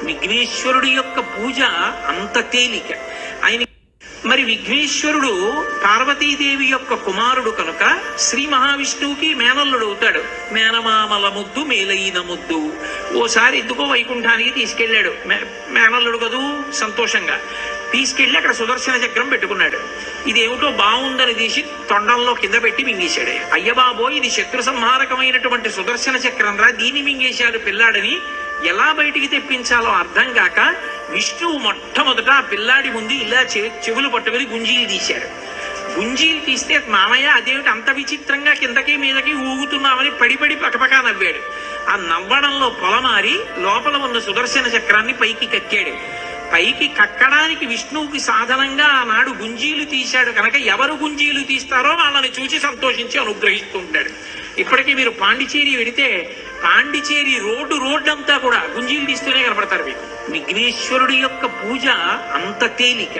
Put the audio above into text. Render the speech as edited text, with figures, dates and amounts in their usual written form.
విఘ్నేశ్వరుడి యొక్క పూజ అంత తేలిక. ఆయన మరి విఘ్నేశ్వరుడు పార్వతీదేవి యొక్క కుమారుడు కనుక శ్రీ మహావిష్ణువుకి మేనల్లుడు అవుతాడు. మేనమామల ముద్దు మేలైన ముద్దు. ఓసారి ఎందుకో వైకుంఠానికి తీసుకెళ్లాడు. మేనల్లుడు కదూ, సంతోషంగా తీసుకెళ్లి అక్కడ సుదర్శన చక్రం పెట్టుకున్నాడు. ఇదేమిటో బాగుందని తీసి తొండంలో కింద పెట్టి మింగేశాడు. అయ్యబాబో, ఇది శత్రు సంహారకమైనటువంటి సుదర్శన చక్రం రా, దీన్ని మింగేశాడు పిల్లాడని ఎలా బయటికి తెప్పించాలో అర్థం కాక విష్ణువు మొట్టమొదట ఆ పిల్లాడి ముందు ఇలా చెవులు పట్టుకుని గుంజీలు తీశాడు. గుంజీలు తీస్తే మామయ్య అదేమిటి అంత విచిత్రంగా కిందకి మీదకి ఊగుతున్నామని పడిపడి పకపకా నవ్వాడు. ఆ నవ్వడంలో పొలమారి లోపల ఉన్న సుదర్శన చక్రాన్ని పైకి కక్కాడు. పైకి కక్కడానికి విష్ణువుకి సాధనంగా ఆనాడు గుంజీలు తీశాడు కనుక ఎవరు గుంజీలు తీస్తారో వాళ్ళని చూసి సంతోషించి అనుగ్రహిస్తూ ఉంటాడు. ఇప్పటికీ మీరు పాండిచేరి వెడితే పాండిచేరి రోడ్డు అంతా కూడా గుంజీలు తీస్తూనే కనపడతారు మీకు. విఘ్నేశ్వరుడి యొక్క పూజ అంత తేలిక.